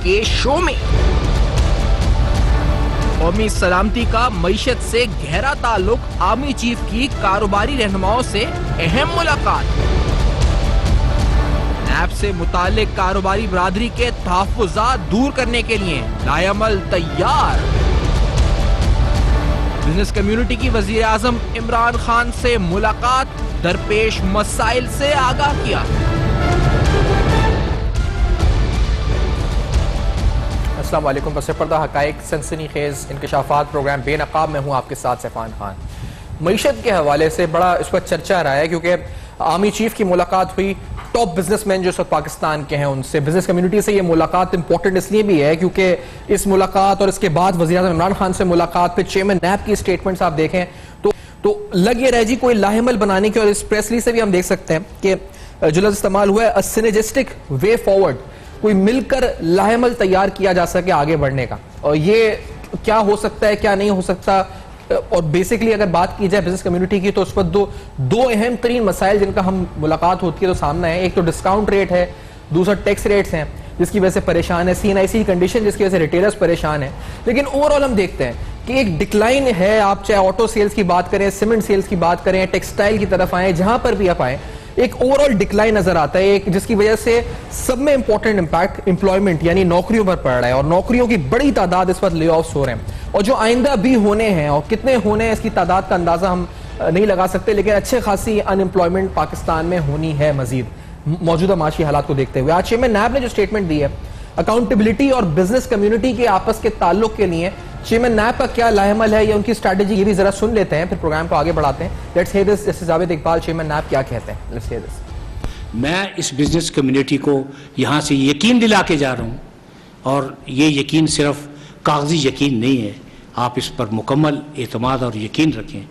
के शो में। कौमी सलामती का मईशत से गहरा ताल्लुक, आर्मी चीफ की कारोबारी रहनुमाओं से अहम मुलाकात। नैब से मुतालिक कारोबारी बरादरी के तहफ्फुज़ात दूर करने के लिए लाएअमल तैयार। बिजनेस कम्युनिटी की वजीर आजम इमरान खान से मुलाकात, दरपेश मसाइल से आगाह किया। अस्सलाम वालेकुम। पस पर्दा हकाइक सनसनीखेज इंकशाफात प्रोग्राम बेनकाब में हूँ आपके साथ सैफान खान। मईशत के हवाले से बड़ा इस पर चर्चा रहा है क्योंकि आर्मी चीफ की मुलाकात हुई, टॉप बिजनेसमैन जो इस वक्त पाकिस्तान के हैं उनसे, बिजनेस कम्युनिटी से ये मुलाकात इंपॉर्टेंट इसलिए भी है क्योंकि इस मुलाकात और इसके बाद वज़ीर आज़म इमरान खान से मुलाकात, फिर चेयरमैन नैब की स्टेटमेंट्स आप देखें तो लग ये रहा है जी कोई लाहेमल बनाने की, और इस प्रेस रिलीज से भी हम देख सकते हैं कि जो लफ्ज़ इस्तेमाल हुआ है सिनर्जिस्टिक वे फॉरवर्ड, कोई मिलकर लाहेमल तैयार किया जा सके आगे बढ़ने का। और ये क्या हो सकता है क्या नहीं हो सकता, और बेसिकली अगर बात की जाए बिजनेस कम्युनिटी की तो उस पर दो अहम तरीन मसाइल जिनका हम मुलाकात होती है तो सामना है। एक तो डिस्काउंट रेट है, दूसरा टैक्स रेट्स हैं जिसकी वजह से परेशान है, CNIC कंडीशन जिसकी वजह से रिटेलर्स परेशान है। लेकिन ओवरऑल हम देखते हैं कि एक डिक्लाइन है, आप चाहे ऑटो सेल्स की बात करें, सीमेंट सेल्स की बात करें, टेक्सटाइल की तरफ आए, जहां पर भी आप आए एक ओवरऑल डिक्लाइन नजर आता है, एक जिसकी वजह से सब में इंपॉर्टेंट इंपैक्ट एम्प्लॉयमेंट यानी नौकरियों पर पड़ रहा है, और नौकरियों की बड़ी तादाद इस वक्त ले ऑफ्स हो रहे हैं, और जो आइंदा भी होने हैं और कितने होने हैं इसकी तादाद का अंदाजा हम नहीं लगा सकते, लेकिन अच्छे खासी अनएम्प्लॉयमेंट पाकिस्तान में होनी है मजीद मौजूदा माशी हालात को देखते हुए। आज चेयरमैन नैब ने जो स्टेटमेंट दी है अकाउंटेबिलिटी और बिजनेस कम्युनिटी के आपस के ताल्लुक के लिए, चेयरमैन नैब का क्या लाहेमल है या उनकी स्ट्रैटेजी, ये भी जरा सुन लेते हैं, फिर प्रोग्राम को आगे बढ़ाते हैं। Let's hear this. Justice Javed Iqbal, chairman NAB क्या कहते हैं, लेट्स हियर दिस। मैं इस बिजनेस कम्युनिटी को यहाँ से यकीन दिला के जा रहा हूँ, और ये यकीन सिर्फ कागजी यकीन नहीं है, आप इस पर मुकम्मल एतमाद और यकीन रखें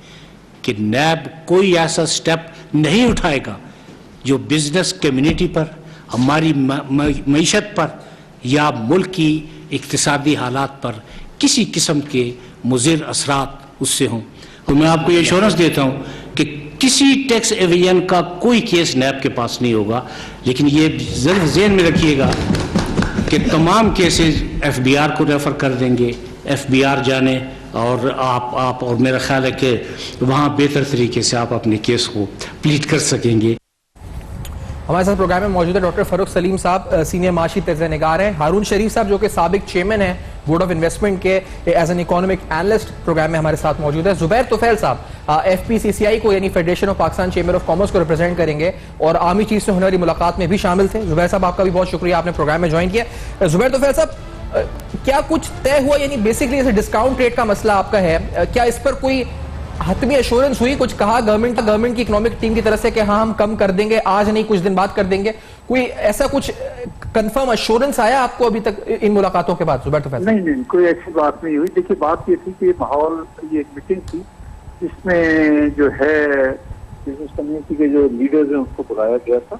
कि नैब कोई ऐसा स्टेप नहीं उठाएगा जो बिजनेस कम्युनिटी पर, हमारी मईशत पर या मुल्क की इक्तिसादी हालात पर किसी किस्म के मुज़िर असरात उससे हों। तो मैं आपको ये एश्योरेंस देता हूँ कि किसी टैक्स एविजन का कोई केस नैब के पास नहीं होगा, लेकिन ये ज़रूर ज़हन में रखिएगा कि तमाम केसेस FBR को रेफ़र कर देंगे, FBR जाने, और आप और मेरा ख्याल है कि वहाँ बेहतर तरीके से आप अपने केस को प्लीट कर सकेंगे। हमारे साथ प्रोग्राम में मौजूद है डॉक्टर फरूख सलीम साहब, सीनियर माशी तज्ज़िया-निगार हैं, हारून शरीफ साहब जो कि साबिक चेयरमैन हैं बोर्ड ऑफ इन्वेस्टमेंट के, as an economic analyst program में हमारे साथ मौजूद है, जुबैर तुफैल साहब FPCCI को यानी federation of Pakistan chamber of commerce को रिप्रेजेंट करेंगे और आर्मी चीफ से होने वाली मुलाकात में भी शामिल थे। जुबैर साहब आपका भी बहुत शुक्रिया, आपने प्रोग्राम में ज्वाइन किया। जुबैर तुफैल साहब, क्या कुछ तय हुआ, यानी बेसिकली जैसे डिस्काउंट रेट का मसला आपका है, क्या इस पर कोई हतमी एश्योरेंस हुई, कुछ कहा गवर्नमेंट की इकोनॉमिक टीम की तरफ से कि हाँ हम कम कर देंगे, आज नहीं कुछ दिन बाद कर देंगे, कोई ऐसा कुछ कंफर्म एश्योरेंस आया आपको अभी तक इन मुलाकातों के बाद? जुबैर तुफैल? नहीं, कोई ऐसी बात नहीं हुई। देखिए, बात ये थी कि माहौल, ये एक मीटिंग थी जिसमें जो है बिजनेस कम्युनिटी के जो लीडर्स हैं उसको बुलाया गया था,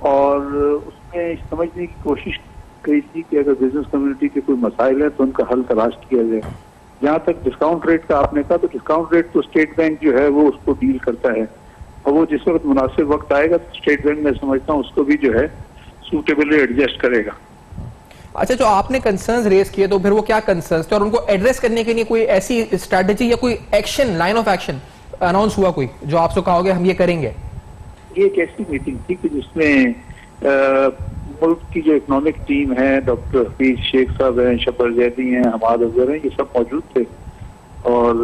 और उसमें समझने की कोशिश की थी कि अगर बिजनेस कम्युनिटी के कोई मसाइल है तो उनका हल तलाश किया जाए। जहाँ तक डिस्काउंट रेट का आपने कहा, तो डिस्काउंट रेट तो स्टेट बैंक जो है वो उसको डील करता है, और वो जिस वक्त मुनासिब वक्त आएगा तो स्टेट बैंक, मैं समझता हूँ, उसको भी जो है सूटेबली एडजस्ट करेगा। अच्छा, जो आपने कंसर्न्स रेज किए तो फिर वो क्या कंसर्न्स थे, और उनको एड्रेस करने के लिए कोई ऐसी स्ट्रैटेजी या कोई action, line of action announce हुआ कोई जो आपसे कहोगे हम ये करेंगे? ये एक ऐसी मीटिंग थी कि जिसमें मुल्क की जो इकोनॉमिक टीम है, डॉक्टर हफीज शेख साहब हैं, शब्बर जैदी हैं, हमाद अजहर हैं, ये सब मौजूद थे, और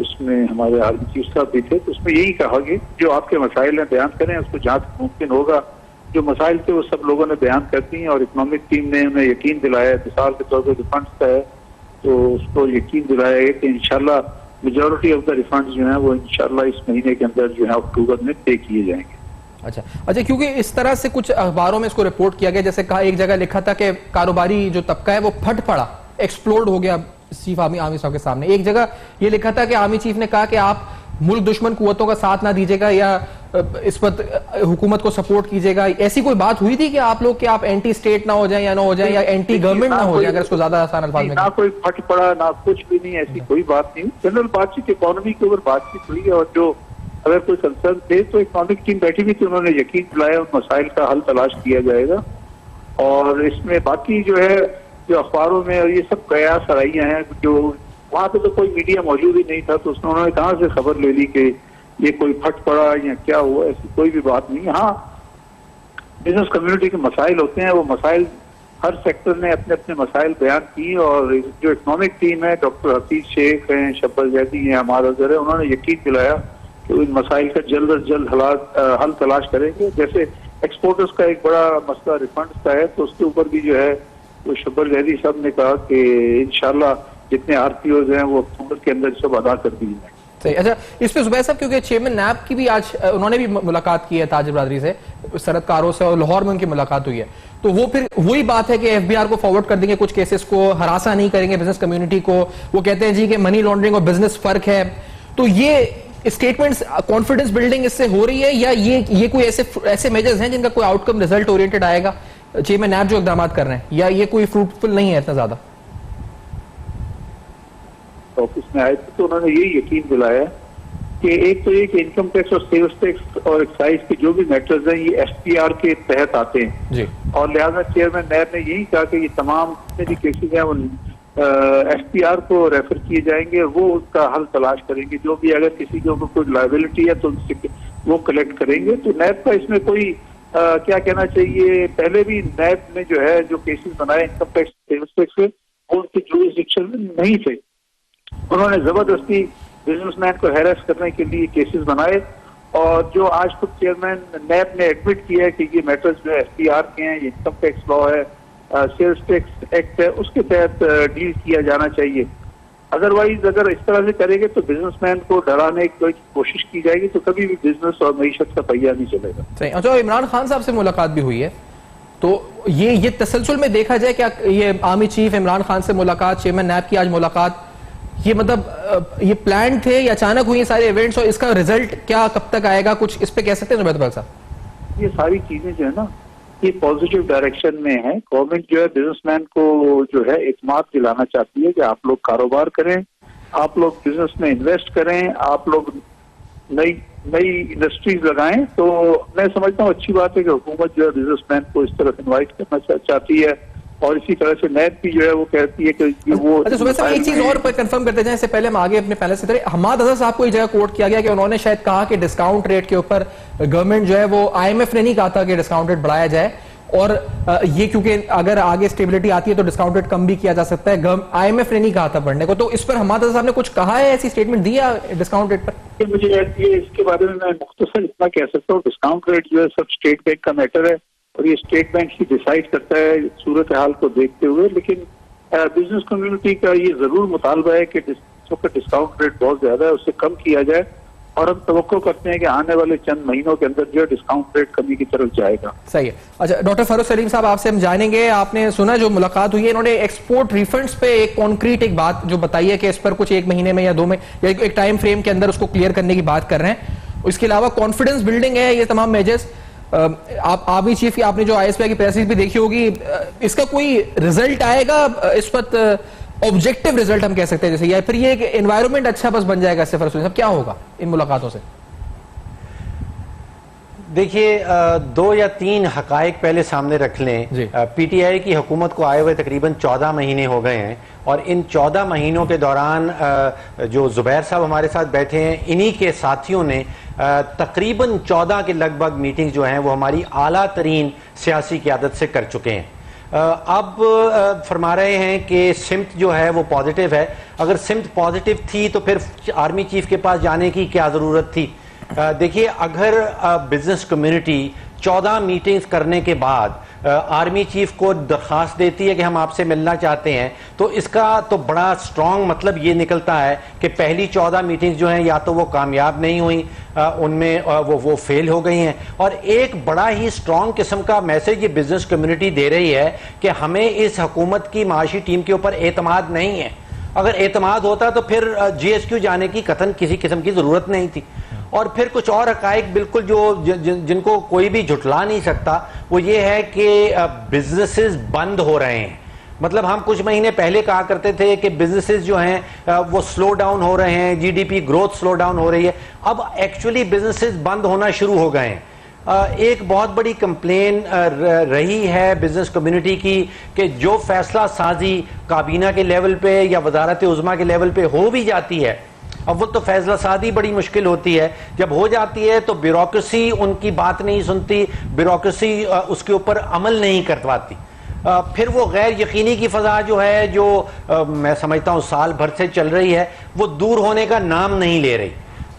उसमें हमारे आर्मी चीफ साहब भी थे। तो उसमें यही कहा कि जो आपके मसाइल हैं बयान करें, उसको जहाँ तक मुमकिन होगा जो मसाइल थे वो सब लोगों ने बयान कर दी हैं, और इकोनॉमिक टीम ने उन्हें यकीन दिलाया, मिसाल के तौर पर रिफंड का है तो उसको यकीन दिलाया है कि इंशाल्लाह मेजॉरिटी ऑफ द रिफंड जो है वो इंशाल्लाह इस महीने के अंदर जो है अक्टूबर में पे किए जाएंगे। अच्छा, क्योंकि इस तरह से कुछ अखबारों में इसको रिपोर्ट किया गया, जैसे कहा, एक जगह लिखा था कि कारोबारी जो तबका है वो फट पड़ा, एक्सप्लोड हो गया चीफ आर्मी साहब के सामने। एक जगह ये लिखा था कि आर्मी चीफ ने कहा कि आप मुल्क दुश्मन कुव्वतों का साथ ना दीजिएगा या इस पर हुकूमत को सपोर्ट कीजिएगा। ऐसी कोई बात हुई थी कि आप लोग, कि आप एंटी स्टेट ना हो जाए या ना हो जाए, या एंटी गवर्नमेंट ना हो जाए, अगर इसको ज्यादा आसान अल्फाज में? ना कोई फट पड़ा, ना कुछ भी नहीं, ऐसी कोई बात नहीं। जनरल बातचीत, इकोनॉमी के ऊपर बातचीत हुई है, और जो अगर कोई कंसर्न थे तो इकोनॉमिक टीम बैठी हुई थी, उन्होंने यकीन दिलाया उन मसाइल का हल तलाश किया जाएगा। और इसमें बाकी जो है जो अखबारों में और ये सब कयास रहियाँ हैं, जो वहाँ पे तो कोई मीडिया मौजूद ही नहीं था, तो उसने उन्होंने कहाँ से खबर ले ली कि ये कोई फट पड़ा या क्या हुआ, ऐसी कोई भी बात नहीं। हाँ, बिजनेस कम्युनिटी के मसाइल होते हैं, वो मसाइल हर सेक्टर ने अपने अपने मसाइल बयान की, और जो इकोनॉमिक टीम है, डॉक्टर हफीज शेख हैं, शब्बर जैदी हैं, हमारा अजहर है, उन्होंने यकीन दिलाया कि इन मसाइल का जल्द अज जल्द हल तलाश करेंगे। जैसे एक्सपोर्टर्स का एक बड़ा मसला रिफंड का है, तो उसके ऊपर भी जो है वो शब्बर जैदी साहब ने कहा कि इंशाल्लाह जितने आरपीओज हैं वो अक्टूबर के अंदर सब अदा कर दिए जाएंगे। सही। अच्छा, इस पे जुबैर साहब, क्योंकि चेयरमैन नैब की भी आज उन्होंने भी मुलाकात की है ताजिर बरादरी से, सरदकारों से, और लाहौर में उनकी मुलाकात हुई है, तो वो फिर वही बात है कि एफबीआर को फॉरवर्ड कर देंगे कुछ केसेस को, हरासा नहीं करेंगे बिजनेस कम्युनिटी को। वो कहते हैं जी कि मनी लॉन्ड्रिंग और बिजनेस फर्क है। तो ये स्टेटमेंट्स कॉन्फिडेंस बिल्डिंग इससे हो रही है, या ये कोई ऐसे मेजर्स हैं जिनका कोई आउटकम रिजल्ट ओरिएंटेड आएगा, चेयरमैन नैब जो इकदाम कर रहे हैं, या ये कोई फ्रूटफुल नहीं है इतना ज्यादा? ऑफिस में आए थे तो उन्होंने यही यकीन दिलाया कि एक तो ये कि इनकम टैक्स और सेल्स टैक्स और एक्साइज के जो भी मैटर्स हैं ये एसपीआर के तहत आते हैं जी, और लिहाजा चेयरमैन नैब ने यही कहा कि ये तमाम जितने भी केसेज हैं वो एसपीआर को रेफर किए जाएंगे, वो उसका हल तलाश करेंगे। जो भी अगर किसी के ऊपर कोई लायबिलिटी है तो उनसे वो कलेक्ट करेंगे। तो नैब का इसमें कोई क्या कहना चाहिए, पहले भी नैब ने जो है जो केसेस बनाए इनकम टैक्स सेल्स टैक्स के, वो उनके जुरिसडिक्शन में नहीं थे। उन्होंने जबरदस्ती बिजनेसमैन को हैरेस करने के लिए केसेस बनाए, और जो आज खुद चेयरमैन नैब ने एडमिट किया है कि ये मैटर्स जो है एसपीआर के हैं, ये इनकम टैक्स लॉ है, सेल्स टैक्स एक्ट है, उसके तहत डील किया जाना चाहिए। अदरवाइज अगर इस तरह से करेंगे तो बिजनेसमैन को डराने की कोशिश की जाएगी, तो कभी भी बिजनेस और मईशत का पहिया नहीं चलेगा। सही। अच्छा, इमरान खान साहब से मुलाकात भी हुई है, तो ये तसलसल में देखा जाए क्या ये आर्मी चीफ इमरान खान से मुलाकात, चेयरमैन नैब की आज मुलाकात, ये मतलब ये प्लान थे या अचानक हुई सारे इवेंट्स, और इसका रिजल्ट क्या कब तक आएगा, कुछ इस पे कह सकते हैं जुबैर साहब? ये सारी चीजें जो है ना ये पॉजिटिव डायरेक्शन में है। गवर्नमेंट जो है बिजनेसमैन को जो है इत्मीनान दिलाना चाहती है कि आप लोग कारोबार करें, आप लोग बिजनेस में इन्वेस्ट करें, आप लोग नई इंडस्ट्रीज लगाएं। तो मैं समझता हूँ अच्छी बात है कि हुकूमत जो है बिजनेसमैन को इस तरफ इन्वाइट करना चाहती है, और इसी तरह से नैब भी जो है वो कहती है कि वो। अच्छा सुबह साहब, एक चीज और पर कंफर्म करते जाएं, इससे पहले हम आगे अपने पैनल से तरह, हमाद अजहर साहब को एक जगह कोट किया गया कि उन्होंने शायद कहा कि डिस्काउंट रेट के ऊपर गवर्नमेंट जो है वो, आईएमएफ ने नहीं कहा था कि डिस्काउंट रेट बढ़ाया जाए, और ये क्योंकि अगर आगे स्टेबिलिटी आती है तो डिस्काउंट रेट कम भी किया जा सकता है, आईएमएफ ने नहीं कहा था बढ़ने को। तो इस पर हमाद अजहर साहब ने कुछ कहा है, ऐसी स्टेटमेंट दी है डिस्काउंट रेट पर? मुझे इसके बारे में मैं मुख्तसर इतना कह सकता हूँ, डिस्काउंट रेट जो है सब स्टेट बैंक का मैटर है, और ये स्टेट बैंक ही डिसाइड करता है सूरत हाल को देखते हुए। लेकिन बिजनेस कम्युनिटी का ये जरूर मुतालबा है कि डिस्काउंट रेट बहुत ज्यादा है, उससे कम किया जाए, और हम तवक्को करते हैं कि आने वाले चंद महीनों के अंदर जो डिस्काउंट रेट कमी की तरफ जाएगा। सही है। अच्छा, डॉक्टर फरूख सलीम साहब, आपसे हम जानेंगे, आपने सुना जो मुलाकात हुई है, इन्होंने एक्सपोर्ट रिफंड्स पे एक कॉन्क्रीट एक बात जो बताई है कि इस पर कुछ 1 महीने में या 2 में या एक टाइम फ्रेम के अंदर उसको क्लियर करने की बात कर रहे हैं। इसके अलावा कॉन्फिडेंस बिल्डिंग है ये तमाम मेजर्स। आप आर्मी चीफ की आपने जो आईएसपीआई की प्रेस भी देखी होगी, इसका कोई रिजल्ट आएगा इस वक्त, ऑब्जेक्टिव रिजल्ट हम कह सकते हैं जैसे, या फिर ये एक एनवायरनमेंट अच्छा बस बन जाएगा इससे? फर्स्ट सब क्या होगा इन मुलाकातों से? देखिए, 2 या 3 हकायक पहले सामने रख लें। पीटीआई की हुकूमत को आए हुए तकरीबन 14 महीने हो गए हैं, और इन 14 महीनों के दौरान जो जुबैर साहब हमारे साथ बैठे हैं, इन्हीं के साथियों ने तकरीबन 14 के लगभग मीटिंग जो हैं वो हमारी आला तरीन सियासी क़यादत से कर चुके हैं। अब फरमा रहे हैं कि सिमत जो है वो पॉजिटिव है। अगर सिमत पॉजिटिव थी तो फिर आर्मी चीफ के पास जाने की क्या ज़रूरत थी? देखिए, अगर बिजनेस कम्युनिटी 14 मीटिंग्स करने के बाद आर्मी चीफ को दरख्वास्त देती है कि हम आपसे मिलना चाहते हैं, तो इसका तो बड़ा स्ट्रॉन्ग मतलब ये निकलता है कि पहली 14 मीटिंग्स जो हैं या तो वो कामयाब नहीं हुई, उनमें वो फेल हो गई हैं। और एक बड़ा ही स्ट्रॉन्ग किस्म का मैसेज ये बिजनेस कम्युनिटी दे रही है कि हमें इस हुकूमत की माशी टीम के ऊपर एतमाद नहीं है। अगर एतमाद होता तो फिर GSQ जाने की कतन किसी किस्म की जरूरत नहीं थी। और फिर कुछ और हकायक बिल्कुल जो जिनको कोई भी झुटला नहीं सकता, वो ये है कि बिजनेसेस बंद हो रहे हैं। मतलब हम कुछ महीने पहले कहा करते थे कि बिजनेसेस जो हैं वो स्लो डाउन हो रहे हैं, GDP ग्रोथ स्लो डाउन हो रही है। अब एक्चुअली बिजनेसेस बंद होना शुरू हो गए हैं। एक बहुत बड़ी कंप्लेन रही है बिजनेस कम्युनिटी की कि जो फैसला साजी काबीना के लेवल पे या वजारत उज़्मा के लेवल पे हो भी जाती है, अब वो तो फैसला सादी बड़ी मुश्किल होती है, जब हो जाती है तो ब्यूरोक्रेसी उनकी बात नहीं सुनती, ब्यूरोक्रेसी उसके ऊपर अमल नहीं करवाती। फिर वो गैर यकीनी की फजा जो है, जो मैं समझता हूँ साल भर से चल रही है, वो दूर होने का नाम नहीं ले रही।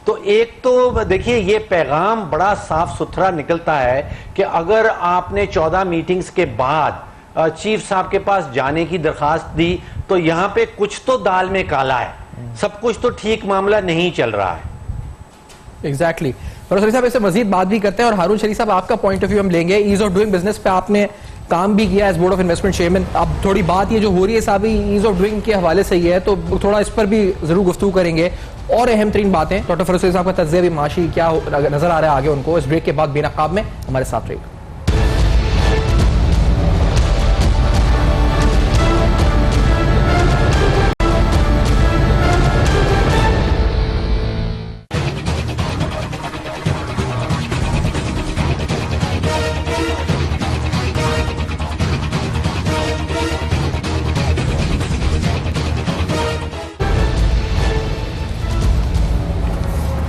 तो एक तो देखिए ये पैगाम बड़ा साफ सुथरा निकलता है कि अगर आपने 14 मीटिंग्स के बाद चीफ साहब के पास जाने की दरखास्त दी तो यहां पे कुछ तो दाल में काला है, सब कुछ तो ठीक मामला नहीं चल रहा है। एग्जैक्टली शरीफ साहब, इससे मजीद बात भी करते हैं और हारून शरीफ साहब आपका पॉइंट ऑफ व्यू हम लेंगे। ईज ऑफ डूइंग बिजनेस पे आपने काम भी किया as board of investment chairman. अब थोड़ी बात ये जो हो रही है साहब ईज ऑफ डूइंग के हवाले से ही है, तो थोड़ा इस पर भी जरूर गुफ्तगू करेंगे। और अहम तरीन बातें डॉक्टर फरूख साहब का तज्ज़िया भी माशी क्या नजर आ रहा है आगे उनको, इस ब्रेक के बाद बेनकाब में हमारे साथ रहेगा।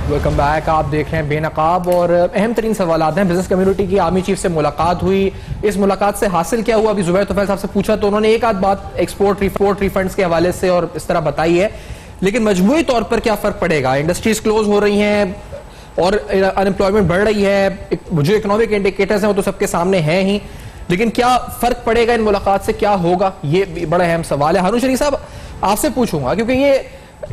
Welcome back. आप देख रहे हैं बेनकाब और अहम तरीन सवाल हैं बिजनेस कम्युनिटी की। आर्मी चीफ से मुलाकात हुई, इस मुलाकात से हासिल क्या हुआ? अभी जुबैर तुफैल साहब से पूछा तो उन्होंने एक आध बात एक्सपोर्ट रिफंड्स के हवाले से और इस तरह बताई है, लेकिन मजमूई तौर पर क्या फर्क पड़ेगा? इंडस्ट्रीज क्लोज हो रही हैं और अनएम्प्लॉयमेंट बढ़ रही है, जो इकोनॉमिक इंडिकेटर्स हैं वो तो सबके सामने हैं ही, लेकिन क्या फर्क पड़ेगा इन मुलाकात से, क्या होगा? ये बड़ा अहम सवाल है। हारून शरीफ साहब आपसे पूछूंगा क्योंकि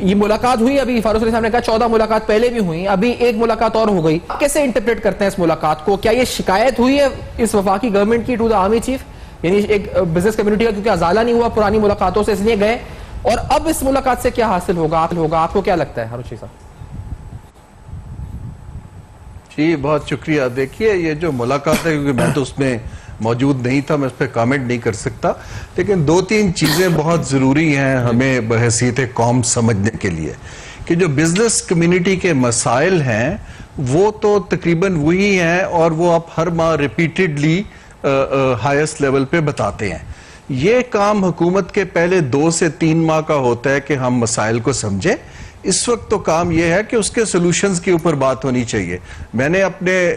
ये मुलाकात हुई, अभी फारूक साहब ने कहा 14 मुलाकात पहले भी हुई, अभी एक मुलाकात और हो गई। कैसे इंटरप्रेट करते हैं इस मुलाकात को? क्या ये शिकायत हुई है इस वफाकी गवर्नमेंट की टू द आर्मी चीफ, यानी एक बिजनेस कम्युनिटी का क्योंकि अजाला नहीं हुआ पुरानी मुलाकातों से इसलिए गए, और अब इस मुलाकात से क्या हासिल होगा आपको क्या लगता है हारून शरीफ साहब? जी बहुत शुक्रिया। देखिए ये जो मुलाकात है, क्योंकि मैं तो उसमें मौजूद नहीं था, मैं उस पर कमेंट नहीं कर सकता, लेकिन दो तीन चीज़ें बहुत ज़रूरी हैं हमें बहसीत कौम समझने के लिए कि जो बिजनेस कम्युनिटी के मसाइल हैं वो तो तकरीबन वही हैं और वो आप हर माह रिपीटेडली हाईएस्ट लेवल पे बताते हैं। ये काम हुकूमत के पहले 2 से 3 माह का होता है कि हम मसाइल को समझें। इस वक्त तो काम यह है कि उसके सॉल्यूशंस के ऊपर बात होनी चाहिए। मैंने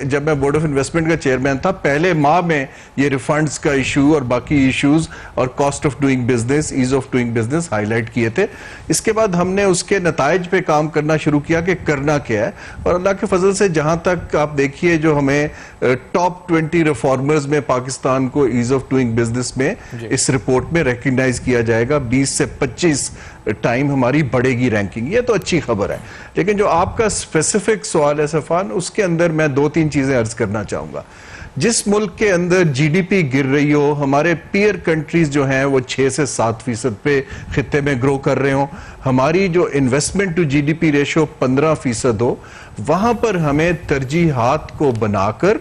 जब मैं बोर्ड ऑफ इन्वेस्टमेंट का चेयरमैन था, पहले माह में ये रिफंड्स का इशू और बाकी इश्यूज और cost of doing business, ease of doing business highlight किए थे। इसके बाद हमने उसके नताइज पे काम करना शुरू किया कि करना क्या है, और अल्लाह के फजल से जहां तक आप देखिए जो हमें टॉप 20 रिफॉर्मर्स में पाकिस्तान को ईज ऑफ डूइंग बिजनेस में इस रिपोर्ट में रिकग्नाइज किया जाएगा। 20 से 25 टाइम हमारी बढ़ेगी रैंकिंग, ये तो अच्छी खबर है। लेकिन जो आपका स्पेसिफिक सवाल है सफान, उसके अंदर मैं 2-3 चीजें अर्ज करना चाहूंगा। जिस मुल्क के अंदर जीडीपी गिर रही हो, हमारे पीयर कंट्रीज जो हैं वो 6 से 7% पे खित्ते में ग्रो कर रहे हो, हमारी जो इन्वेस्टमेंट टू जीडीपी रेशो 15% हो, वहां पर हमें तरजीहात को बनाकर,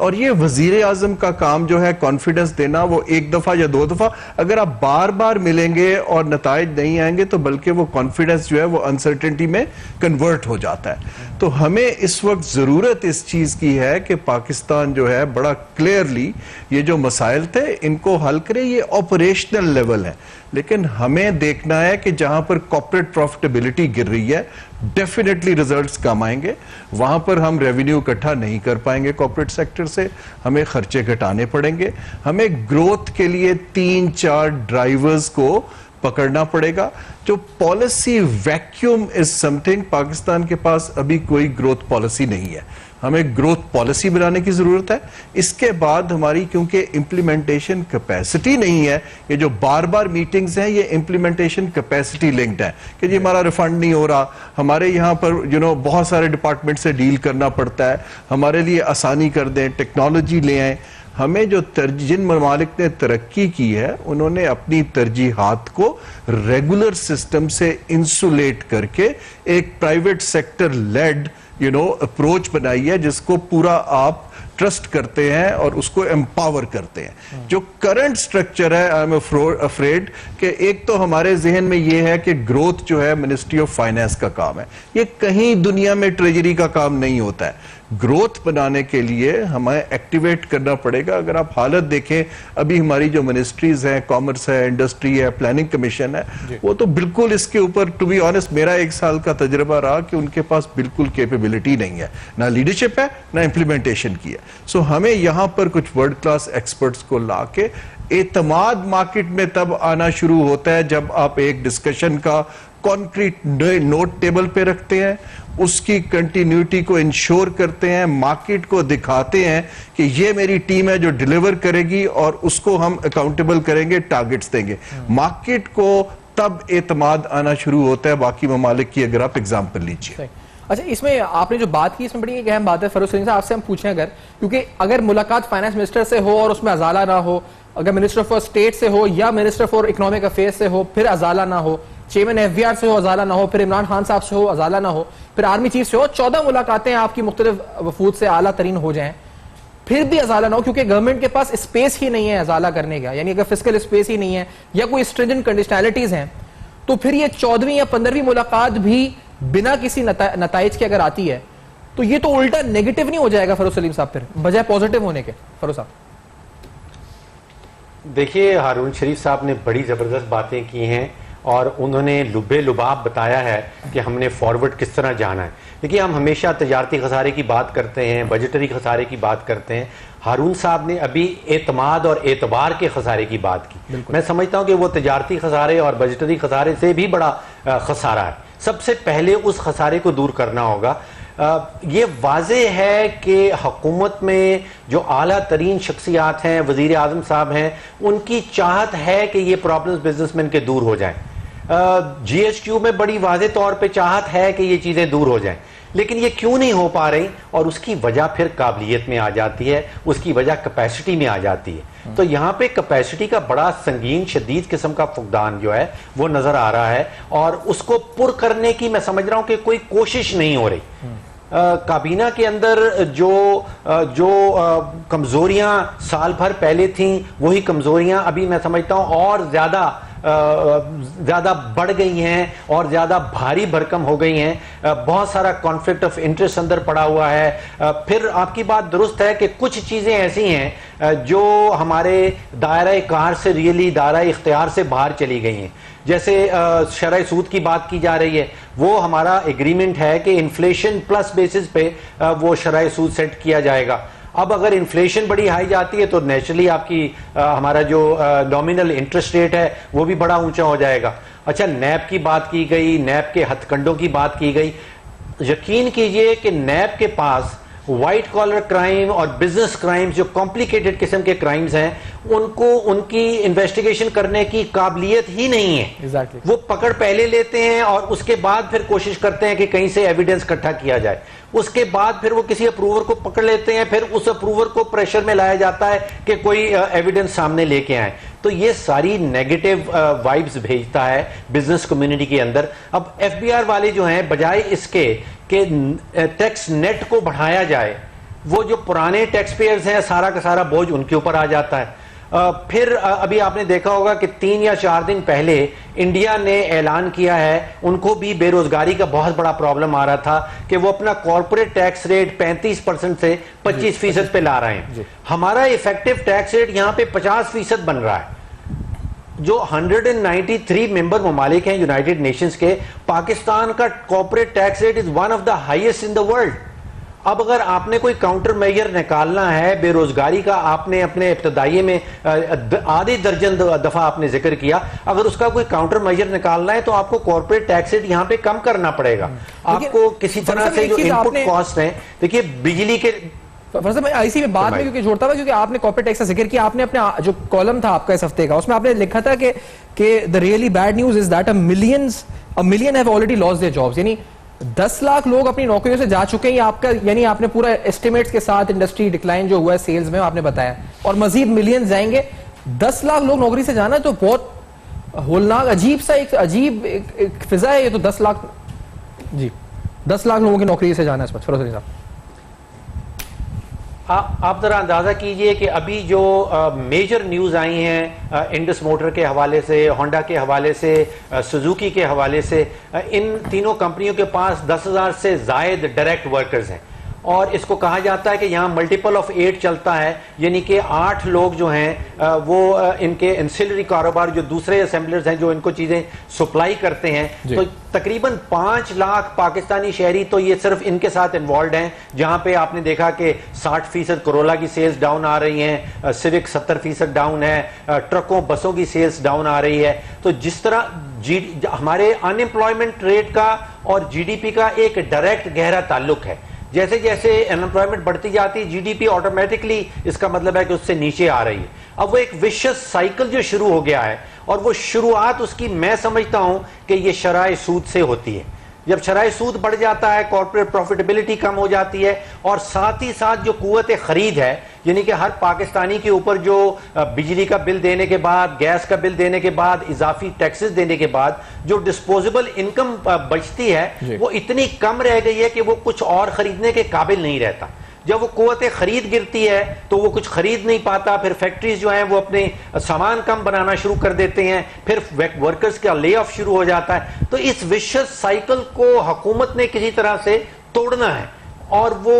और ये वजीर आजम का काम जो है कॉन्फिडेंस देना, वो 1 दफा या 2 दफा अगर आप बार बार मिलेंगे और नताइज नहीं आएंगे तो बल्कि वो कॉन्फिडेंस जो है वो अनसर्टेनिटी में कन्वर्ट हो जाता है। तो हमें इस वक्त जरूरत इस चीज की है कि पाकिस्तान जो है बड़ा क्लियरली ये जो मसाइल थे इनको हल करे। ये ऑपरेशनल लेवल है, लेकिन हमें देखना है कि जहां पर कॉर्पोरेट प्रॉफिटेबिलिटी गिर रही है, डेफिनेटली रिजल्ट्स कम आएंगे, वहां पर हम रेवेन्यू इकट्ठा नहीं कर पाएंगे कॉर्पोरेट सेक्टर से, हमें खर्चे घटाने पड़ेंगे। हमें ग्रोथ के लिए 3-4 ड्राइवर्स को पकड़ना पड़ेगा। जो policy vacuum is something, Pakistan के पास अभी कोई ग्रोथ पॉलिसी नहीं है, हमें ग्रोथ पॉलिसी बनाने की जरूरत है। इसके बाद हमारी क्योंकि इंप्लीमेंटेशन कैपेसिटी नहीं है, ये जो बार बार मीटिंग्स हैं ये इंप्लीमेंटेशन कैपेसिटी लिंक्ड है कि जी हमारा रिफंड नहीं हो रहा, हमारे यहाँ पर बहुत सारे डिपार्टमेंट से डील करना पड़ता है, हमारे लिए आसानी कर दें, टेक्नोलॉजी ले आए। हमें जो जिन ममालिक ने तरक्की की है उन्होंने अपनी तरजीहात को रेगुलर सिस्टम से इंसुलेट करके एक प्राइवेट सेक्टर लेड अप्रोच बनाई है जिसको पूरा आप ट्रस्ट करते हैं और उसको एम्पावर करते हैं। जो करंट स्ट्रक्चर है, आई एम अफ्रेड कि एक तो हमारे जहन में ये है कि ग्रोथ जो है मिनिस्ट्री ऑफ फाइनेंस का काम है, ये कहीं दुनिया में ट्रेजरी का काम नहीं होता है। ग्रोथ बनाने के लिए हमें एक्टिवेट करना पड़ेगा। अगर आप हालत देखें, अभी हमारी जो मिनिस्ट्रीज हैं, कॉमर्स है, इंडस्ट्री है, प्लानिंग कमीशन है, वो तो बिल्कुल इसके ऊपर, टू बी ऑनेस्ट, मेरा 1 साल का तजुर्बा रहा कि उनके पास बिल्कुल कैपेबिलिटी नहीं है, ना लीडरशिप है, ना इंप्लीमेंटेशन की है। सो हमें यहां पर कुछ वर्ल्ड क्लास एक्सपर्ट्स को लाके, एतमाद मार्केट में तब आना शुरू होता है जब आप एक डिस्कशन का कॉन्क्रीट नोट टेबल पे रखते हैं, उसकी कंटिन्यूटी को इंश्योर करते हैं, मार्केट को दिखाते हैं कि ये मेरी टीम है जो डिलीवर करेगी और उसको हम अकाउंटेबल करेंगे, टारगेट्स देंगे। मार्केट को तब एतमाद आना शुरू होता है बाकी ममालिक की। अगर आप एग्जाम्पल लीजिए। अच्छा, इसमें आपने जो बात की, इसमें बड़ी एक अहम बात है फरूख सलीम साहब, आपसे हम पूछें अगर, क्योंकि अगर मुलाकात फाइनेंस मिनिस्टर से हो और उसमें अजाला ना हो, अगर मिनिस्टर फॉर स्टेट से हो या मिनिस्टर फॉर इकोनॉमिक अफेयर्स से हो फिर अजाला ना हो, चेयरमैन एफबीआर से हो अजाला ना हो, फिर इमरान खान साहब से हो अजाला ना हो, फिर आर्मी चीफ से हो, 14 मुलाकातें आपकी मुख्तलिफ वफूद से आला तरीन हो जाएं, फिर भी अजाला ना हो, क्योंकि गवर्नमेंट के पास स्पेस ही नहीं है अजाला करने का, यानी अगर फिस्कल स्पेस ही नहीं है या कोई स्ट्रिंजेंट कंडीशनैलिटीज हैं, तो फिर ये 14वीं या 15वीं मुलाकात भी बिना किसी नताइज के अगर आती है तो ये तो उल्टा नेगेटिव नहीं हो जाएगा फरूख सलीम साहब, फिर बजाय पॉजिटिव होने के? फरूख साहब देखिए, हारून शरीफ साहब ने बड़ी जबरदस्त बातें की हैं और उन्होंने लुबे लुबाब बताया है कि हमने फॉरवर्ड किस तरह जाना है। देखिए, हम हमेशा तजारती खसारे की बात करते हैं, बजटरी खसारे की बात करते हैं। हारून साहब ने अभी एतमाद और एतबार के खसारे की बात की। मैं समझता हूं कि वो तजारती खसारे और बजटरी खसारे से भी बड़ा खसारा है। सबसे पहले उस खसारे को दूर करना होगा। ये वाज़े है कि हुकूमत में जो आला तरीन शख्सियात हैं, वज़ीर आज़म साहब हैं, उनकी चाहत है कि ये प्रॉब्लम्स बिजनेसमैन के दूर हो जाएं। GHQ में बड़ी वाज़े तौर पे चाहत है कि ये चीज़ें दूर हो जाएं, लेकिन ये क्यों नहीं हो पा रही? और उसकी वजह फिर काबिलियत में आ जाती है, उसकी वजह कैपेसिटी में आ जाती है। तो यहाँ पे कैपेसिटी का बड़ा संगीन शदीद किस्म का फुकदान जो है वो नजर आ रहा है और उसको पुर करने की मैं समझ रहा हूँ कि कोई कोशिश नहीं हो रही। काबीना के अंदर जो कमजोरियां साल भर पहले थीं, वही कमजोरियां अभी मैं समझता हूं और ज्यादा बढ़ गई हैं और ज्यादा भारी भरकम हो गई हैं। बहुत सारा कॉन्फ्लिक्ट ऑफ इंटरेस्ट अंदर पड़ा हुआ है। फिर आपकी बात दुरुस्त है कि कुछ चीजें ऐसी हैं जो हमारे दायरा कार से रियली दायरा इख्तियार से बाहर चली गई हैं। जैसे शरह सूद की बात की जा रही है, वो हमारा एग्रीमेंट है कि इन्फ्लेशन प्लस बेसिस पे वो शरह सूद सेट किया जाएगा। अब अगर इन्फ्लेशन बड़ी हाई जाती है तो नेचुरली आपकी हमारा जो नॉमिनल इंटरेस्ट रेट है वो भी बड़ा ऊंचा हो जाएगा। अच्छा, नैब की बात की गई, नैब के हथकंडों की बात की गई। यकीन कीजिए कि नैब के पास व्हाइट कॉलर क्राइम और बिजनेस क्राइम्स, जो कॉम्प्लिकेटेड किस्म के क्राइम्स हैं, उनको उनकी इन्वेस्टिगेशन करने की काबिलियत ही नहीं है। Exactly. वो पकड़ पहले लेते हैं और उसके बाद फिर कोशिश करते हैं कि कहीं से एविडेंस इकट्ठा किया जाए। उसके बाद फिर वो किसी अप्रूवर को पकड़ लेते हैं, फिर उस अप्रूवर को प्रेशर में लाया जाता है कि कोई एविडेंस सामने लेके आए। तो ये सारी नेगेटिव वाइब्स भेजता है बिजनेस कम्युनिटी के अंदर। अब एफबीआर वाले जो हैं, बजाय इसके कि टैक्स नेट को बढ़ाया जाए, वो जो पुराने टैक्स पेयर्स हैं सारा का सारा बोझ उनके ऊपर आ जाता है। फिर अभी आपने देखा होगा कि 3 या 4 दिन पहले इंडिया ने ऐलान किया है, उनको भी बेरोजगारी का बहुत बड़ा प्रॉब्लम आ रहा था कि वो अपना कॉर्पोरेट टैक्स रेट 35% से 25% पे ला रहे हैं। हमारा इफेक्टिव टैक्स रेट यहाँ पे 50% बन रहा है। जो 193 मेंबर ममालिक हैं यूनाइटेड नेशंस के, पाकिस्तान का corporate tax rate is one of the highest in the world. अब अगर आपने कोई काउंटर मेजर निकालना है बेरोजगारी का, आपने अपने इब्तदाई में आधी दर्जन दफा आपने जिक्र किया, अगर उसका कोई काउंटर मेजर निकालना है तो आपको कॉर्पोरेट टैक्स रेट यहाँ पे कम करना पड़ेगा। आपको किसी तरह से जो इनपुट कॉस्ट है, देखिए बिजली के इसी में बाद में क्योंकि जोड़ता था, क्योंकि आपने कॉर्पोरेट टैक्स का जिक्र किया, आपने अपने जो कॉलम था आपका इस हफ्ते का, उसमें आपने लिखा था कि the really bad news is that a million have already lost their jobs, यानी 10 लाख लोग अपनी नौकरियों से जा चुके हैं। आपका यानी आपने पूरा एस्टिमेट्स के साथ इंडस्ट्री डिक्लाइन जो हुआ है सेल्स में आपने बताया, और मजीद मिलियन जाएंगे। 10 लाख लोग नौकरी से जाना तो बहुत होलनाक, अजीब सा एक फिजा है ये तो। 10 लाख जी 10 लाख लोगों की नौकरी से जाना है इस पर। फिरोज अली साहब, आप जरा अंदाजा कीजिए कि अभी जो मेजर न्यूज आई हैं इंडस मोटर के हवाले से, होंडा के हवाले से, सुजुकी के हवाले से, इन तीनों कंपनियों के पास 10,000 से जायद डायरेक्ट वर्कर्स हैं और इसको कहा जाता है कि यहाँ मल्टीपल ऑफ 8 चलता है, यानी कि 8 लोग जो हैं वो इनके एंसिलरी कारोबार, जो दूसरे असेंबलर्स हैं जो इनको चीजें सप्लाई करते हैं, तो तकरीबन 5 लाख पाकिस्तानी शहरी तो ये सिर्फ इनके साथ इन्वॉल्व हैं, जहां पे आपने देखा कि 60% कोरोला की सेल्स डाउन आ रही हैं, सिविक 70% डाउन है, ट्रकों बसों की सेल्स डाउन आ रही है। तो जिस तरह हमारे अनएम्प्लॉयमेंट रेट का और जीडीपी का एक डायरेक्ट गहरा ताल्लुक है। जैसे जैसे अनएम्प्लॉयमेंट बढ़ती जाती है, जीडीपी ऑटोमेटिकली, इसका मतलब है कि उससे नीचे आ रही है। अब वो एक विशस साइकिल जो शुरू हो गया है, और वो शुरुआत उसकी मैं समझता हूं कि ये शराय सूद से होती है। जब शराय सूद बढ़ जाता है, कॉर्पोरेट प्रॉफिटेबिलिटी कम हो जाती है, और साथ ही साथ जो कुव्वत खरीद है, यानी कि हर पाकिस्तानी के ऊपर जो बिजली का बिल देने के बाद, गैस का बिल देने के बाद, इजाफी टैक्सेस देने के बाद जो डिस्पोजेबल इनकम बचती है, वो इतनी कम रह गई है कि वो कुछ और खरीदने के काबिल नहीं रहता। जब वो कुव्वत खरीद गिरती है तो वो कुछ खरीद नहीं पाता, फिर फैक्ट्रीज जो हैं वो अपने सामान कम बनाना शुरू कर देते हैं, फिर वर्कर्स का ले ऑफ शुरू हो जाता है। तो इस विशस साइकिल को हुकूमत ने किसी तरह से तोड़ना है, और वो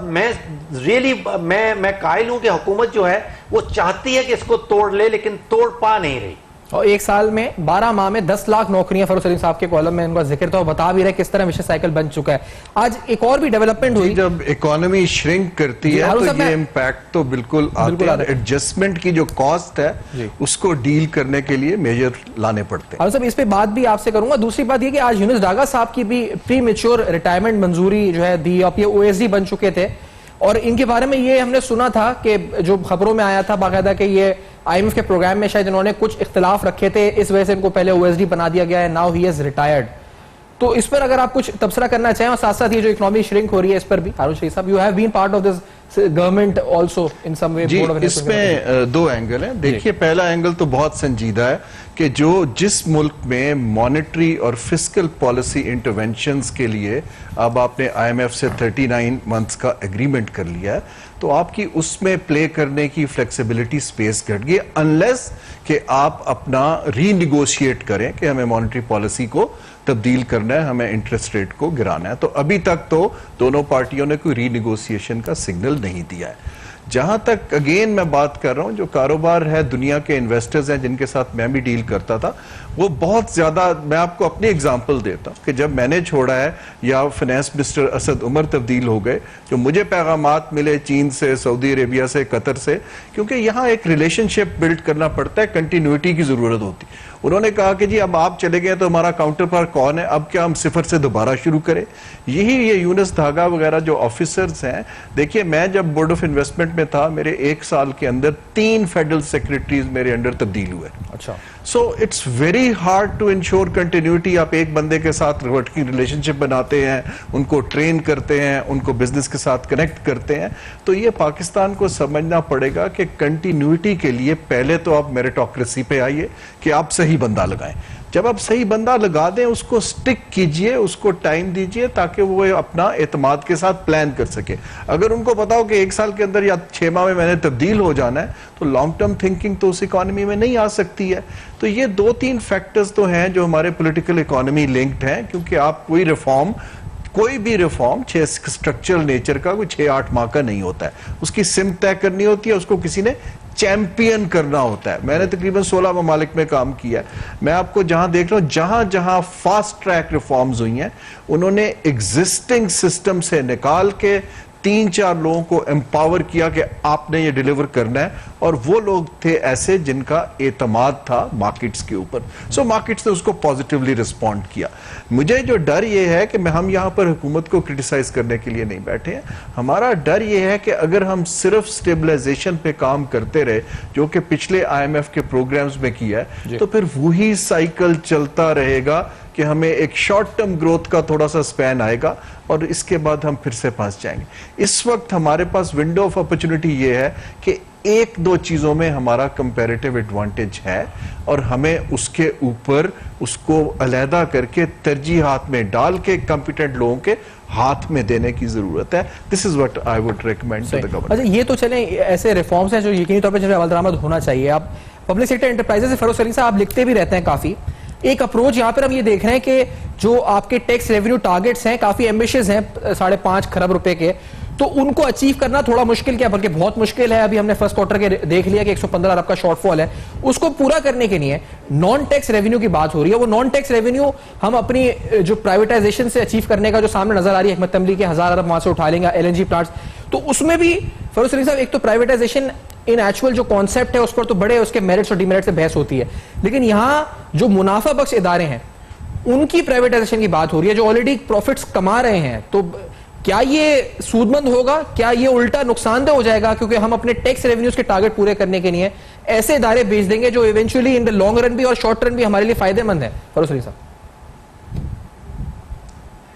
मैं कायल हूं कि हुकूमत जो है वो चाहती है कि इसको तोड़ ले, लेकिन तोड़ पा नहीं रही। और एक साल में 12 माह में 10 लाख नौकरियां, फरोज सलीम साहब के कॉलम में इनका जिक्र था, बता भी रहे किस तरह विशेष साइकिल बन चुका है। आज एक और भी डेवलपमेंट हुई, जब इकोनॉमी श्रिंक करती है तो ये इम्पैक्ट तो बिल्कुल आते हैं। एडजस्टमेंट की जो कॉस्ट है उसको डील करने के लिए मेजर लाने पड़ते हैं। और सब इस पे बात भी आपसे करूंगा। दूसरी बात ये कि आज यूनुस डागा साहब की भी प्री मेच्योर रिटायरमेंट मंजूरी जो है दी, अब ये ओएसडी बन चुके थे, और इनके बारे में ये हमने सुना था कि जो खबरों में आया था बाकायदा कि ये आईएमएफ के प्रोग्राम में शायद इन्होंने कुछ इख्तिलाफ रखे थे, इस वजह से इनको पहले ओएसडी बना दिया गया है, नाउ ही इज रिटायर्ड। तो इस पर अगर आप कुछ तबसरा करना चाहें, और साथ साथ ये जो इकोनॉमी श्रिंक हो रही है इस पर भी, Haroon Shahid Sahab, you have been part of this government also in some way. इसमें 2 एंगल हैं। देखिए, पहला एंगल तो बहुत संजीदा है कि जिस मुल्क में मॉनेटरी और फिस्कल पॉलिसी इंटरवेंशंस के लिए अब आपने आईएमएफ से 39 मंथ्स का एग्रीमेंट कर लिया है, तो आपकी उसमें प्ले करने की फ्लेक्सिबिलिटी स्पेस घट गई, अनलेस कि आप अपना रीनिगोशिएट करें कि हमें मॉनेटरी पॉलिसी को तब्दील करना है, हमें इंटरेस्ट रेट को गिराना है। तो अभी तक तो दोनों पार्टियों ने कोई रीनिगोशिएशन का सिग्नल नहीं दिया है। जहां तक अगेन मैं बात कर रहा हूं, जो कारोबार है, दुनिया के इन्वेस्टर्स हैं जिनके साथ मैं भी डील करता था, वो बहुत ज्यादा, मैं आपको अपनी एग्जांपल देता हूं कि जब मैंने छोड़ा है या फाइनेंस मिनिस्टर असद उमर तब्दील हो गए, जो मुझे पैगामात मिले चीन से, सऊदी अरेबिया से, कतर से, क्योंकि यहां एक रिलेशनशिप बिल्ड करना पड़ता है, कंटिन्यूटी की जरूरत होती। उन्होंने कहा कि जी अब आप चले गए तो हमारा काउंटर पार्ट कौन है, अब क्या हम सिफर से दोबारा शुरू करें। यही ये यूनुस धागा वगैरह जो ऑफिसर्स हैं, देखिए मैं जब बोर्ड ऑफ इन्वेस्टमेंट में था, मेरे 1 साल के अंदर 3 फेडरल सेक्रेटरीज मेरे अंडर तब्दील हुए। अच्छा, so it's very hard to ensure continuity. आप एक बंदे के साथ वर्किंग रिलेशनशिप बनाते हैं, उनको ट्रेन करते हैं, उनको बिजनेस के साथ कनेक्ट करते हैं। तो ये पाकिस्तान को समझना पड़ेगा कि कंटिन्यूटी के लिए पहले तो आप मेरिटोक्रेसी पे आइए कि आप सही बंदा लगाएं। जब आप सही बंदा लगा दें, उसको स्टिक कीजिए, उसको टाइम दीजिए ताकि वो अपना एतमाद के साथ प्लान कर सके। अगर उनको पता हो कि 1 साल के अंदर या 6 माह में मैंने तब्दील हो जाना है, तो लॉन्ग टर्म थिंकिंग तो उस इकोनॉमी में नहीं आ सकती है। तो ये 2-3 फैक्टर्स तो हैं जो हमारे पॉलिटिकल इकोनॉमी लिंक्ड हैं, क्योंकि आप कोई भी रिफॉर्म स्ट्रक्चरल नेचर का कोई 6-8 माह का नहीं होता है। उसकी सिम तय करनी होती है, उसको किसी ने चैंपियन करना होता है। मैंने तकरीबन 16 ममालिक में काम किया है। मैं आपको जहां देख रहा हूं, जहां जहां फास्ट ट्रैक रिफॉर्म्स हुई हैं, उन्होंने एग्जिस्टिंग सिस्टम से निकाल के 3-4 लोगों को एम्पावर किया कि आपने ये डिलीवर करना है, और वो लोग थे ऐसे जिनका एतमाद था मार्केट्स के ऊपर। सो मार्केट्स ने उसको पॉजिटिवली रिस्पॉन्ड किया। मुझे जो डर ये है कि हम यहाँ पर हुकूमत को क्रिटिसाइज करने के लिए नहीं बैठे हैं। हमारा डर ये है कि अगर हम सिर्फ स्टेबलाइजेशन पे काम करते रहे, जो कि पिछले आईएमएफ के प्रोग्राम्स में किया है, तो फिर वही साइकिल चलता रहेगा कि हमें एक शॉर्ट टर्म ग्रोथ का थोड़ा सा स्पैन आएगा और इसके बाद हम फिर से फंस जाएंगे। इस वक्त हमारे पास विंडो ऑफ अपॉर्चुनिटी ये है कि एक दो चीजों में हमारा कंपैरेटिव एडवांटेज है और हमें उसके ऊपर उसको अलहदा करके तरजीहात में डाल के कॉम्पिटेंट लोगों के हाथ में देने की जरूरत है। This is what I would recommend to the government. अच्छा, ये तो चले ऐसे रिफॉर्म्स हैं जो यकीनी तौर पर जो अमल दरामद होना चाहिए। आप पब्लिक सेक्टर एंटरप्राइजेस से फरोज सलीम साहब आप लिखते भी रहते हैं काफी। एक अप्रोच यहाँ पर हम ये देख रहे हैं कि जो आपके टैक्स रेवेन्यू टारगेट्स हैं काफी एम्बिशियस हैं, 5.5 खरब रुपए के, तो उनको अचीव करना थोड़ा मुश्किल, क्या बल्कि बहुत मुश्किल है। अभी हमने फर्स्ट क्वार्टर के देख लिया कि 115 अरब का शॉर्टफॉल है। उसको पूरा करने के लिए नॉन टैक्स रेवेन्यू की बात हो रही है। वो नॉन टैक्स रेवेन्यू हम अपनी जो प्राइवेटाइजेशन से अचीव करने का जो सामने नजर आ रही है, हिकमत अमली के 1000 अरब वहां से उठा लेंगे, LNG प्लांट्स, तो उसमें भी फरोज सलीम साहब एक तो प्राइवेटाइजेशन इन एक्चुअल जो कॉन्सेप्ट है उस पर तो बड़े उसके मेरिट्स और डिमेरिट्स से बहस होती है, लेकिन यहां जो मुनाफा बख्श इदारे हैं उनकी प्राइवेटाइजेशन की बात हो रही है जो ऑलरेडी प्रॉफिट्स कमा रहे हैं। तो क्या ये सूदमंद होगा, क्या ये उल्टा नुकसानदेह हो जाएगा, क्योंकि हम अपने टैक्स रेवेन्यूज के टारगेट पूरे करने के लिए ऐसे इदारे बेच देंगे जो eventually in the long run भी और शॉर्ट रन भी हमारे लिए फायदेमंद है। फरोज सलीम साहब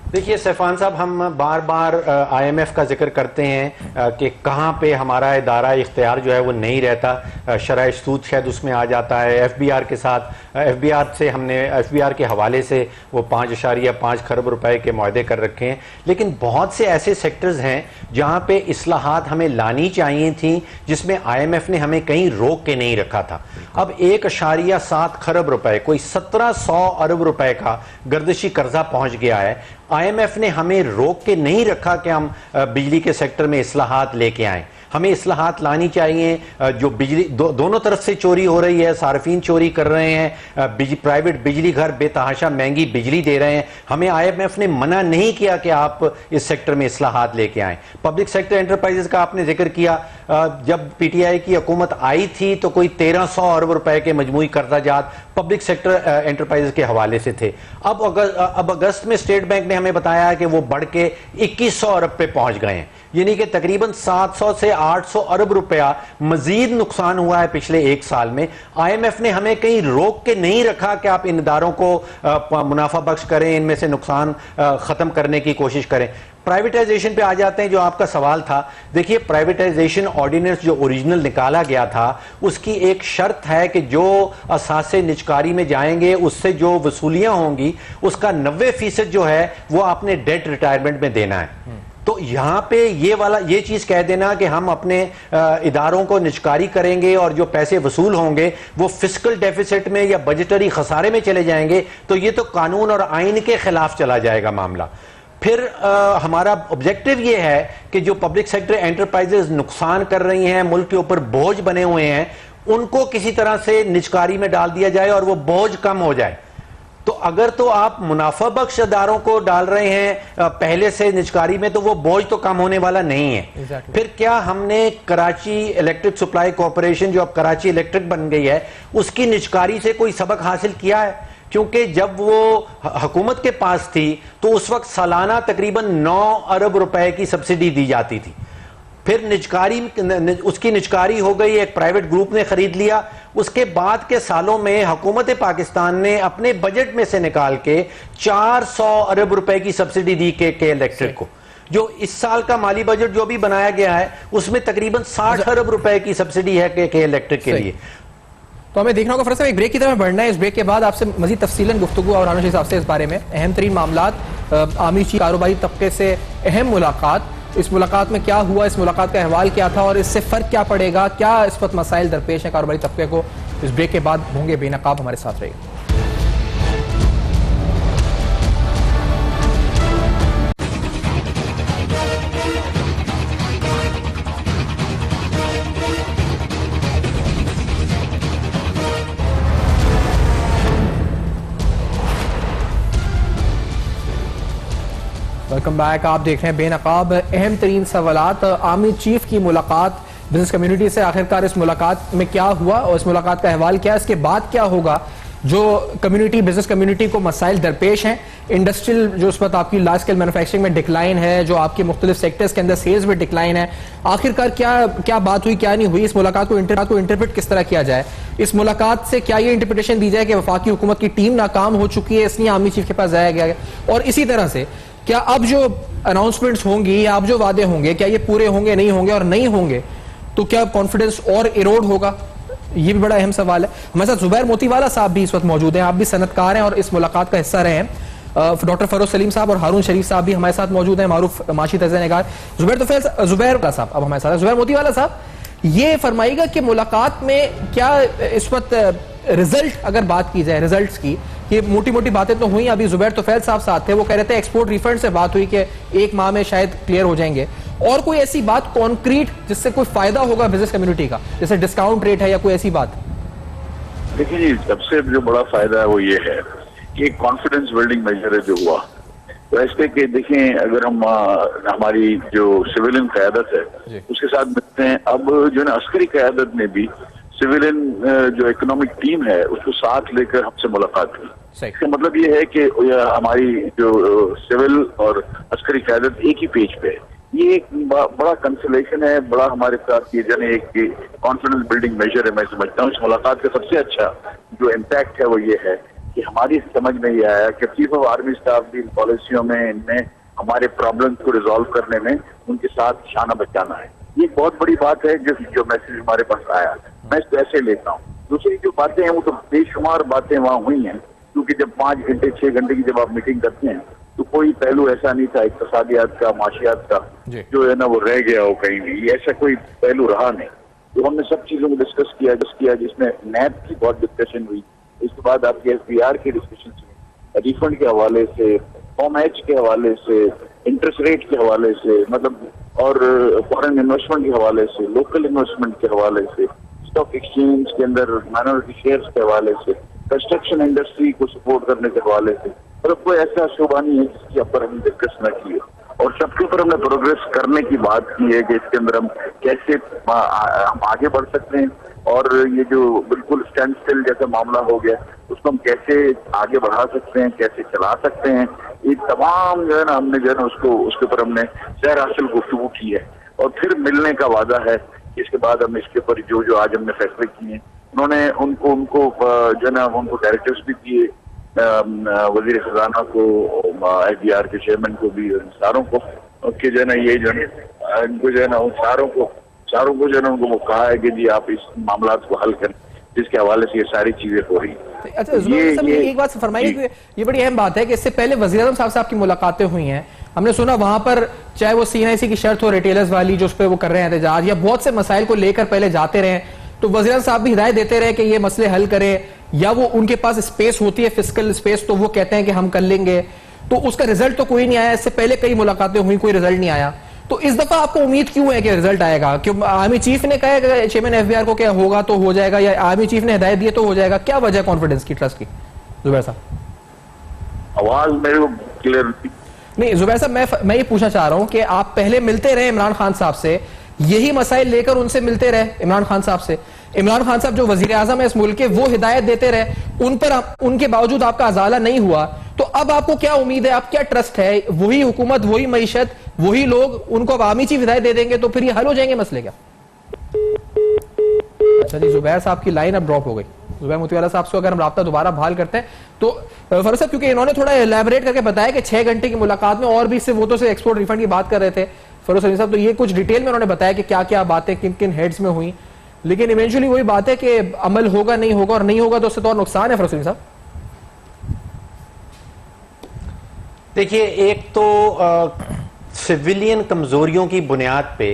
देखिए सैफान साहब, हम बार बार IMF का जिक्र करते हैं कि कहाँ पे हमारा इदारा इख्तियार जो है वो नहीं रहता, शरह सूद शायद उसमें आ जाता है। FBR के साथ FBR से हमने FBR के हवाले से वो 5.5 खरब रुपए के मुआहदे कर रखे हैं, लेकिन बहुत से ऐसे सेक्टर्स हैं जहाँ पे इस्लाहात हमें लानी चाहिए थी जिसमें IMF ने हमें कहीं रोक के नहीं रखा था। अब 1.7 खरब रुपए, कोई 1700 अरब रुपए का गर्दिशी कर्जा पहुंच गया है। IMF ने हमें रोक के नहीं रखा कि हम बिजली के सेक्टर में इस्लाहात लेके आएं। हमें इस्लाहात लानी चाहिए। जो बिजली दोनों तरफ से चोरी हो रही है, सार्फिन चोरी कर रहे हैं, प्राइवेट बिजली घर बेतहाशा महंगी बिजली दे रहे हैं। हमें IMF ने मना नहीं किया कि आप इस सेक्टर में इस्लाहात लेके आएं। पब्लिक सेक्टर एंटरप्राइजेस का आपने जिक्र किया, जब PTI की हुकूमत आई थी तो कोई 1300 अरब रुपए के मजमूई कर्जाजात पब्लिक सेक्टर एंटरप्राइजेस के हवाले से थे। अब अगस्त में स्टेट बैंक ने हमें बताया कि वो बढ़ के 2100 अरब पे पहुंच गए हैं, यानी कि तकरीबन 700 से 800 अरब रुपया मजीद नुकसान हुआ है पिछले एक साल में। IMF ने हमें कहीं रोक के नहीं रखा कि आप इन इदारों को मुनाफा बख्श करें, इनमें से नुकसान खत्म करने की कोशिश करें। प्राइवेटाइजेशन पे आ जाते हैं, जो आपका सवाल था। देखिए, प्राइवेटाइजेशन ऑर्डिनेंस जो ओरिजिनल निकाला गया था उसकी एक शर्त है कि जो असासे निजकारी में जाएंगे उससे जो वसूलियां होंगी उसका 90% जो है वो आपने डेट रिटायरमेंट में देना है। तो यहां पे ये चीज कह देना कि हम अपने इदारों को निजकारी करेंगे और जो पैसे वसूल होंगे वो फिस्कल डेफिसिट में या बजटरी खसारे में चले जाएंगे, तो ये तो कानून और आइन के खिलाफ चला जाएगा मामला। फिर हमारा ऑब्जेक्टिव ये है कि जो पब्लिक सेक्टर एंटरप्राइजेस नुकसान कर रही हैं, मुल्क के ऊपर बोझ बने हुए हैं, उनको किसी तरह से निजकारी में डाल दिया जाए और वो बोझ कम हो जाए। तो अगर तो आप मुनाफा बख्श इदारों को डाल रहे हैं पहले से निजकारी में, तो वो बोझ तो कम होने वाला नहीं है। फिर क्या हमने कराची इलेक्ट्रिक सप्लाई कॉर्पोरेशन, जो अब कराची इलेक्ट्रिक बन गई है, उसकी निजकारी से कोई सबक हासिल किया है? क्योंकि जब वो हुकूमत के पास थी तो उस वक्त सालाना तकरीबन 9 अरब रुपए की सब्सिडी दी जाती थी। फिर उसकी निजकारी हो गई, एक प्राइवेट ग्रुप ने खरीद लिया। उसके बाद के सालों में हुकूमत पाकिस्तान ने अपने बजट में से निकाल के 400 अरब रुपए की सब्सिडी दी के इलेक्ट्रिक को। जो इस साल का माली बजट जो भी बनाया गया है उसमें तकरीबन 60 अरब रुपए की सब्सिडी है के इलेक्ट्रिक के लिए। तो हमें देखना होगा। फरसा एक ब्रेक की तरफ बढ़ना है। इस ब्रेक के बाद आपसे मजीद तफसीलन गुफ्तगू और आनुश साहब से इस बारे में अहम तरीन मामलात, आमी चीफ कारोबारी तबके से अहम मुलाकात, इस मुलाकात में क्या हुआ, इस मुलाकात का अहवाल क्या था और इससे फर्क क्या पड़ेगा, क्या इस वक्त मसाइल दरपेश है कारोबारी तबके को, इस ब्रेक के बाद होंगे बेनकाब। हमारे साथ रहेगा। Welcome back. आप देख रहे हैं बेनकाब। अहम तरीन सवालात, आर्मी चीफ की मुलाकात बिजनेस कम्युनिटी से, आखिरकार इस मुलाकात में क्या हुआ और इस मुलाकात का अहवाल क्या है, इसके बाद क्या होगा, जो कम्युनिटी बिजनेस कम्युनिटी को मसाइल दरपेश हैं, इंडस्ट्रियल जो उस वक्त आपकी लार्ज स्केल मैन्युफैक्चरिंग में डिक्लाइन है, जो आपके मुख्तलिफ सेक्टर्स के अंदर सेल्स में डिक्लाइन है, आखिरकार क्या बात हुई, क्या नहीं हुई, इस मुलाकात को इंटरप्रेट किस तरह किया जाए, इस मुलाकात से क्या ये इंटरप्रिटेशन दी जाए कि वफाकी हुकूमत की टीम नाकाम हो चुकी है इसलिए आर्मी चीफ के पास जाया गया है, और इसी तरह से क्या अब जो अनाउंसमेंट्स होंगी या अब जो वादे होंगे क्या ये पूरे होंगे नहीं होंगे, और नहीं होंगे तो क्या कॉन्फिडेंस और इरोड होगा? ये भी बड़ा अहम सवाल है। हमारे साथ जुबैर मोतीवाला साहब भी इस वक्त मौजूद हैं, आप भी सनतकार हैं और इस मुलाकात का हिस्सा रहे हैं। डॉक्टर फरोज सलीम साहब और हारून शरीफ साहब भी हमारे साथ मौजूद हैं, मारूफ माशी तज़निगार। जुबैर साहब अब हमारे साथ है। जुबैर मोतीवाला साहब, ये फरमाइएगा कि मुलाकात में क्या इस वक्त रिजल्ट, अगर बात की जाए रिजल्ट्स की, ये मोटी मोटी बातें तो हुई, अभी जुबैर तुफैल साहब साथ थे, वो कह रहे थे एक्सपोर्ट रिफंड से बात हुई कि 1 माह में शायद क्लियर हो जाएंगे, और कोई ऐसी बात कॉन्क्रीट जिससे कोई फायदा होगा बिजनेस कम्युनिटी का, जैसे डिस्काउंट रेट है या कोई ऐसी बात? देखिए जी, सबसे जो बड़ा फायदा है वो ये है कि एक कॉन्फिडेंस बिल्डिंग मेजर है जो हुआ, तो ऐसे कि देखें अगर हम हमारी जो सिविलियन क़यादत है उसके साथ मिलते हैं, अब जो है ना अस्करी क़यादत ने भी सिविलियन जो इकोनॉमिक टीम है उसको साथ लेकर हमसे मुलाकात की। इसका मतलब ये है कि हमारी जो सिविल और अस्करी क़यादत एक ही पेज पे है। ये एक बड़ा कंसोलेशन है, बड़ा हमारे साथ ये जन एक कॉन्फिडेंस बिल्डिंग मेजर है। मैं समझता हूँ इस मुलाकात का सबसे अच्छा जो इम्पैक्ट है वो ये है कि हमारी समझ में ये आया कि चीफ ऑफ आर्मी स्टाफ भी इन पॉलिसियों में, इनमें हमारे प्रॉब्लम्स को रिजॉल्व करने में उनके साथ शाना बचाना है। ये एक बहुत बड़ी बात है जो मैसेज हमारे पास आया, मैं इसको ऐसे लेता हूँ। दूसरी जो बातें हैं वो तो बेशुमार बातें वहाँ हुई हैं, क्योंकि जब 5 घंटे 6 घंटे की जब आप मीटिंग करते हैं तो कोई पहलू ऐसा नहीं था इक्तिसादियात का, माशियात का, जो है ना वो रह गया हो कहीं भी, ऐसा कोई पहलू रहा नहीं। तो हमने सब चीजों को डिस्कस किया जिसमें नैब की बहुत डिस्कशन हुई, इसके बाद आपके SBR की डिस्कशन हुई, रिफंड के हवाले से, फॉर्म एच के हवाले से, इंटरेस्ट रेट के हवाले से, मतलब और फॉरेन इन्वेस्टमेंट के हवाले से, लोकल इन्वेस्टमेंट के हवाले से, स्टॉक एक्सचेंज के अंदर माइनॉरिटी शेयर्स के हवाले से, कंस्ट्रक्शन इंडस्ट्री को सपोर्ट करने के हवाले से, मतलब कोई ऐसा शोभा नहीं है जिसके ऊपर हमने डिस्कस न की है। और सबके ऊपर हमने प्रोग्रेस करने की बात की है कि इसके अंदर हम कैसे हम आगे बढ़ सकते हैं, और ये जो बिल्कुल स्टैंड स्टिल जैसा मामला हो गया उसको हम कैसे आगे बढ़ा सकते हैं, कैसे चला सकते हैं, ये तमाम जो है ना हमने जो है ना उसके ऊपर हमने सैर हासिल गुफ्तगू की है। और फिर मिलने का वादा है कि इसके बाद हम इसके ऊपर जो आज हमने फैसले किए हैं, उन्होंने उनको जो है ना उनको डायरेक्टिव्स भी दिए, वजीर खजाना को, SBR के चेयरमैन को भी, सारों को, कि जो है ना ये जो है इनको जो है ना उन सारों को जो है ना उनको वो कहा है कि जी आप इस मामला को हल करें, जिसके हवाले से ये सारी चीजें हो रही हैं। अच्छा, ये एक बात फरमाइए कि ये बड़ी अहम बात है कि इससे पहले वज़ीर-ए-आज़म साहब से आपकी मुलाकातें हुई हैं, हमने सुना वहां पर चाहे वो CNIC की शर्त हो रिटेलर्स वाली जो उस पर वो कर रहे हैं एहतजाज, या बहुत से मसाइल को लेकर पहले जाते रहे, तो वज़ीर-ए-आज़म साहब भी हिदायत देते रहे कि ये मसले हल करें, या वो उनके पास स्पेस होती है फिस्कल स्पेस तो वो कहते हैं कि हम कर लेंगे, तो उसका रिजल्ट तो कोई नहीं आया। इससे पहले कई मुलाकातें हुई, कोई रिजल्ट नहीं आया, तो इस दफा आपको उम्मीद क्यों है कि रिजल्ट आएगा? क्यों आर्मी चीफ ने कहा है चेयरमैन SBR को क्या होगा तो हो जाएगा, या आर्मी चीफ ने हिदायत दी तो हो जाएगा? क्या वजह कॉन्फिडेंस की, ट्रस्ट की? जुबैर साहब, आवाज मेरे को क्लियर नहीं। जुबैर साहब, मैं ये पूछना चाह रहा हूं कि आप पहले मिलते रहे इमरान खान साहब से, यही मसाइल लेकर उनसे मिलते रहे इमरान खान साहब से, इमरान खान साहब जो वजीर आजम है इस मुल्क के, वो हिदायत देते रहे, उनके बावजूद आपका अजाला नहीं हुआ, तो अब आपको क्या उम्मीद है, आप क्या ट्रस्ट है? वही हुकूमत, वही मईशत, वही लोग, उनको अब आर्मी चीफ हिदायत दे देंगे तो फिर ये हल हो जाएंगे मसले क्या? अच्छा जी, जुबैर साहब की लाइन अब ड्रॉप हो गई। जुबैर मोतीवाला साहब से अगर हम राब्ता दोबारा बहाल करते हैं तो फरोज साहब, क्योंकि इन्होंने थोड़ा एलैबोरेट करके बताया कि 6 घंटे की मुलाकात में और भी इससे वो तो से एक्सपोर्ट रिफंड की बात कर रहे थे फरोज सलीम साहब, तो ये कुछ डिटेल में उन्होंने बताया कि क्या क्या बातें किन किन हेड्स में हुई, लेकिन इवेंचुअली वही बात है कि अमल होगा नहीं होगा, और नहीं होगा तो उससे तो और नुकसान है। फरोज सलीम साहब देखिए, एक तो सिविलियन कमजोरियों की बुनियाद पे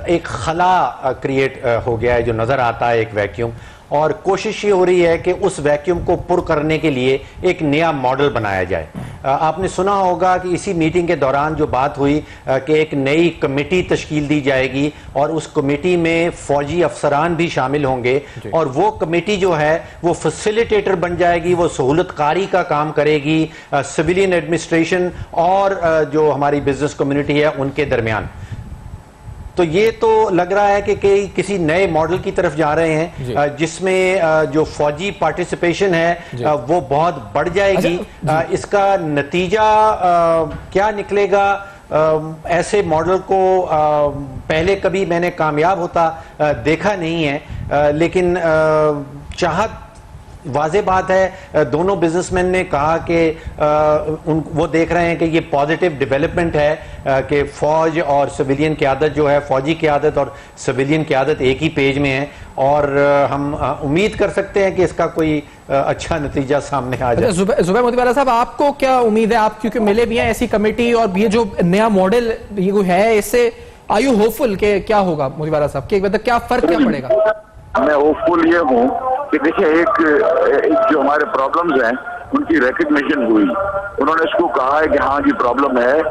एक खला क्रिएट हो गया है जो नजर आता है, एक वैक्यूम, और कोशिश ये हो रही है कि उस वैक्यूम को पुर करने के लिए एक नया मॉडल बनाया जाए। आपने सुना होगा कि इसी मीटिंग के दौरान जो बात हुई कि एक नई कमेटी तश्कील दी जाएगी और उस कमेटी में फौजी अफसरान भी शामिल होंगे, और वो कमेटी जो है वो फैसिलिटेटर बन जाएगी, वो सहूलतकारी का काम करेगी सिविलियन एडमिनिस्ट्रेशन और जो हमारी बिजनेस कम्युनिटी है उनके दरमियान। तो ये तो लग रहा है कि किसी नए मॉडल की तरफ जा रहे हैं जिसमें जो फौजी पार्टिसिपेशन है वो बहुत बढ़ जाएगी। इसका नतीजा क्या निकलेगा, ऐसे मॉडल को पहले कभी मैंने कामयाब होता देखा नहीं है, लेकिन चाहत वाज़े बात है, दोनों बिजनेसमैन ने कहा कि वो देख रहे हैं कि ये पॉजिटिव डेवलपमेंट है कि फौज और सिविलियन क़यादत जो है, फौजी क़यादत और सिविलियन क़यादत एक ही पेज में है, और हम उम्मीद कर सकते हैं कि इसका कोई अच्छा नतीजा सामने आ जाए। जुबैर मोतीवाला साहब, आपको क्या उम्मीद है? आप क्योंकि मिले भी हैं ऐसी कमेटी, और ये जो नया मॉडल ये है, इससे आर यू होपफुल कि क्या होगा मोतीवाला साहब, कि मतलब क्या फर्क क्या पड़ेगा? मैं होपफुल ये हूँ कि देखिए एक जो हमारे प्रॉब्लम्स हैं उनकी रिकग्निशन हुई, उन्होंने इसको कहा है कि हाँ जी प्रॉब्लम है,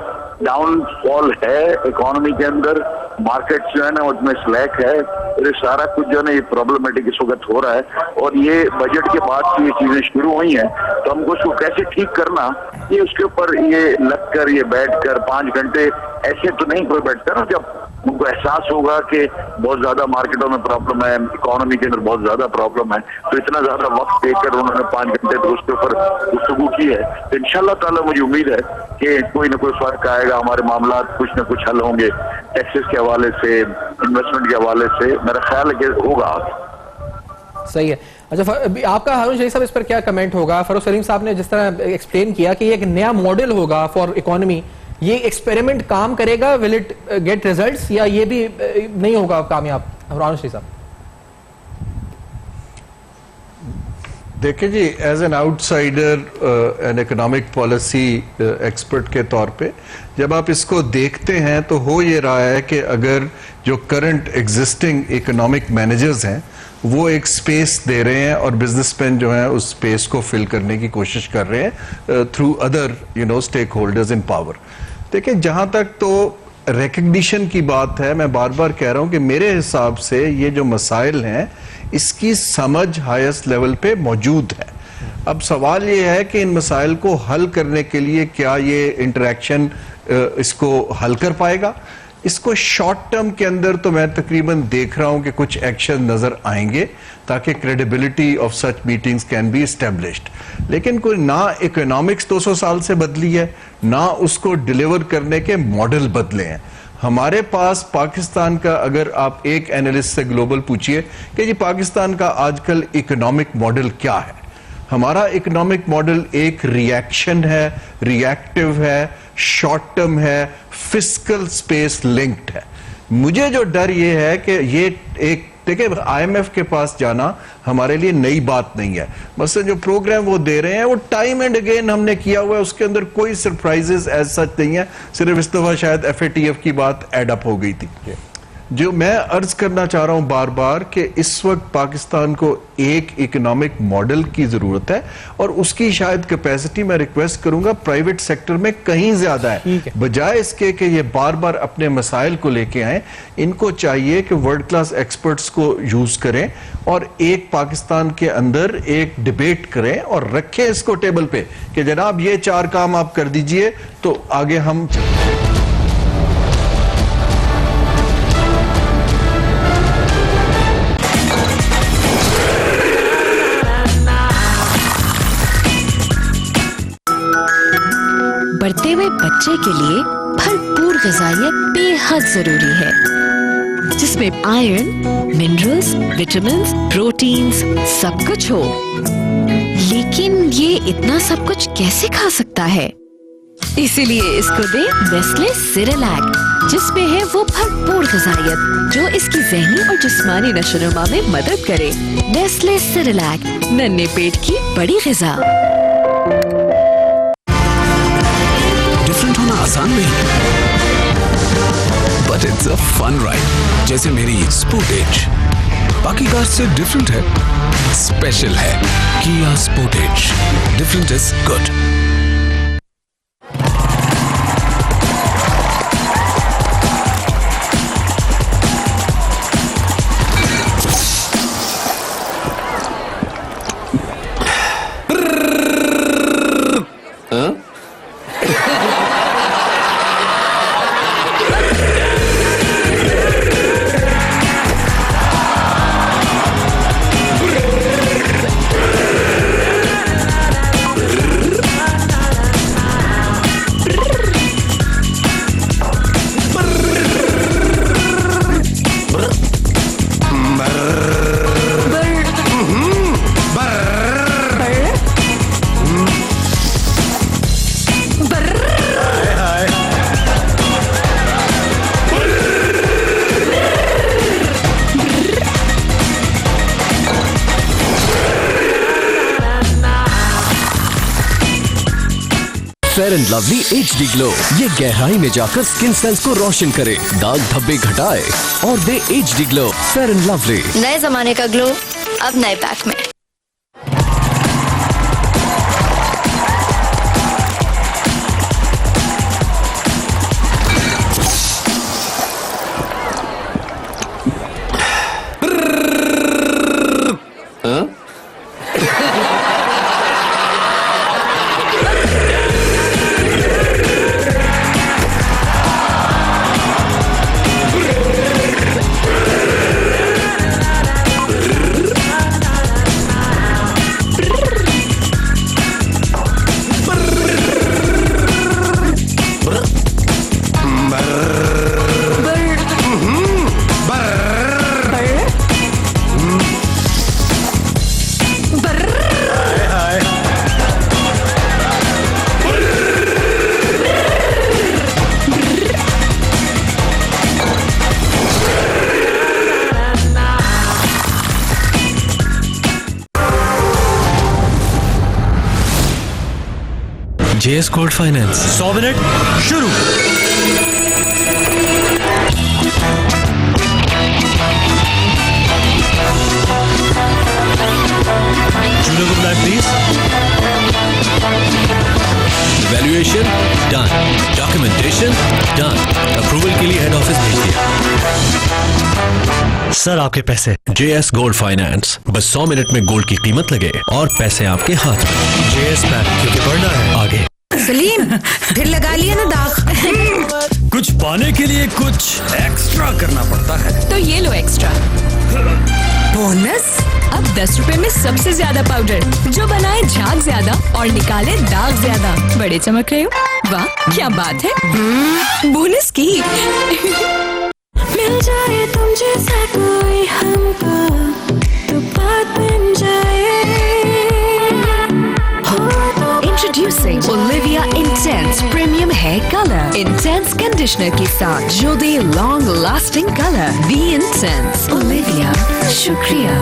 डाउनफॉल है इकोनॉमी के अंदर, मार्केट जो है ना उसमें स्लैक है, और ये सारा कुछ जो है ना ये प्रॉब्लमेटिक इस वक्त हो रहा है, और ये बजट के बाद से ये चीजें शुरू हुई हैं, तो हमको उसको कैसे ठीक करना, ये उसके ऊपर ये लगकर ये बैठकर 5 घंटे ऐसे तो नहीं कोई बैठता ना, जब उनको एहसास होगा कि बहुत ज्यादा मार्केटों में प्रॉब्लम है, इकोनॉमी के अंदर बहुत ज्यादा प्रॉब्लम है, तो इतना ज्यादा वक्त देकर उन्होंने 5 घंटे तो उसके ऊपर गुफ्तगू की है, तो इंशाल्लाह ताला मुझे उम्मीद है कि कोई ना कोई फर्क आएगा, हमारे मामला कुछ ना कुछ हल होंगे, टैक्सेस के हवाले से, इन्वेस्टमेंट के हवाले से, मेरा ख्याल है कि होगा। सही है। अच्छा, आपका हारून शरीफ साहब इस पर क्या कमेंट होगा? फरूख सलीम साहब ने जिस तरह एक्सप्लेन किया कि ये एक नया मॉडल होगा फॉर इकोनॉमी, ये एक्सपेरिमेंट काम करेगा, विल इट गेट रिजल्ट्स, या ये भी नहीं होगा कामयाब? हारून शरीफ साहब देखिए जी, as an outsider an economic policy expert के तौर पे जब आप इसको देखते हैं तो हो ये रहा है कि अगर जो करंट एग्जिस्टिंग इकोनॉमिक मैनेजर्स हैं वो एक स्पेस दे रहे हैं और बिजनेसमैन जो हैं उस स्पेस को फिल करने की कोशिश कर रहे हैं through other stakeholders in power. देखिए, जहां तक तो रिकग्निशन की बात है, मैं बार बार कह रहा हूं कि मेरे हिसाब से ये जो मसाइल हैं इसकी समझ हाईएस्ट लेवल पे मौजूद है। अब सवाल ये है कि इन मसाइल को हल करने के लिए क्या ये इंटरेक्शन इसको हल कर पाएगा। इसको शॉर्ट टर्म के अंदर तो मैं तकरीबन देख रहा हूं कि कुछ एक्शन नजर आएंगे ताकि credibility of such meetings can be established, लेकिन कोई ना इकोनॉमिक्स 200 साल से बदली है, ना उसको डिलीवर करने के मॉडल बदले हैं। हमारे पास पाकिस्तान का, अगर आप एक एनालिस्ट से ग्लोबल पूछिए कि जी पाकिस्तान का आजकल इकोनॉमिक मॉडल क्या है, हमारा इकोनॉमिक मॉडल एक रिएक्शन है, रिएक्टिव है, शॉर्ट टर्म है, फिस्कल स्पेस लिंक्ड है। मुझे जो डर ये है कि ये एक, देखिए IMF के पास जाना हमारे लिए नई बात नहीं है, मसलन जो प्रोग्राम वो दे रहे हैं वो टाइम एंड अगेन हमने किया हुआ है, उसके अंदर कोई सरप्राइजेस एज सच नहीं है, सिर्फ इस दफा शायद FATF की बात एड अप हो गई थी। जो मैं अर्ज करना चाह रहा हूं बार बार कि इस वक्त पाकिस्तान को एक इकोनॉमिक मॉडल की जरूरत है, और उसकी शायद कैपेसिटी मैं रिक्वेस्ट करूंगा प्राइवेट सेक्टर में कहीं ज्यादा है, बजाय इसके कि ये बार बार अपने मसाइल को लेके आए। इनको चाहिए कि वर्ल्ड क्लास एक्सपर्ट्स को यूज करें और एक पाकिस्तान के अंदर एक डिबेट करें और रखें इसको टेबल पे कि जनाब ये 4 काम आप कर दीजिए तो आगे हम बढ़ते हुए बच्चे के लिए भरपूर ग़िज़ाइयत बेहद जरूरी है, जिसमें आयरन, मिनरल्स, विटामिन्स, प्रोटीन्स सब कुछ हो। लेकिन ये इतना सब कुछ कैसे खा सकता है? इसीलिए इसको दे नेस्ले सेरेलैक, जिसमें है वो भरपूर ग़िज़ाइयत जो इसकी ज़हनी और जिस्मानी नशोनुमा में मदद करे। नेस्ले सेरेलैक, नन्हे पेट की बड़ी ग़िज़ा। डिफरेंट होना आसान नहीं, but it's a fun ride. जैसे मेरी स्पोर्टेज बाकी कार से डिफरेंट है, स्पेशल है। किया Sportage, different is good. Fair and lovely HD glow, ये गहराई में जाकर स्किन सेल्स को रोशन करे, दाग धब्बे घटाए और दे HD glow. Fair and lovely, नए जमाने का ग्लो अब नए पैक में। JS Gold Finance 100 मिनट शुरू। जूनियर को बुलाएं please. Valuation done, documentation done, approval के लिए हेड ऑफिस भेज दिया। सर आपके पैसे। JS Gold Finance, बस 100 मिनट में गोल्ड की कीमत लगे और पैसे आपके हाथ में। JS बैंक, क्योंकि बढ़ना है आगे। सलीम, फिर लगा लिया ना दाग। कुछ पाने के लिए कुछ एक्स्ट्रा करना पड़ता है। तो ये लो एक्स्ट्रा बोनस। अब 10 रुपए में सबसे ज्यादा पाउडर, जो बनाए झाग ज्यादा और निकाले दाग ज्यादा। बड़े चमक रहे हो, वाह क्या बात है। बोनस की मिल जाए तुम जैसा कोई हमको, तो बात बन जाए। Introducing Olivia Intense Premium Hair Color, Intense Conditioner के साथ जो दे long lasting color। Be Intense Olivia, शुक्रिया।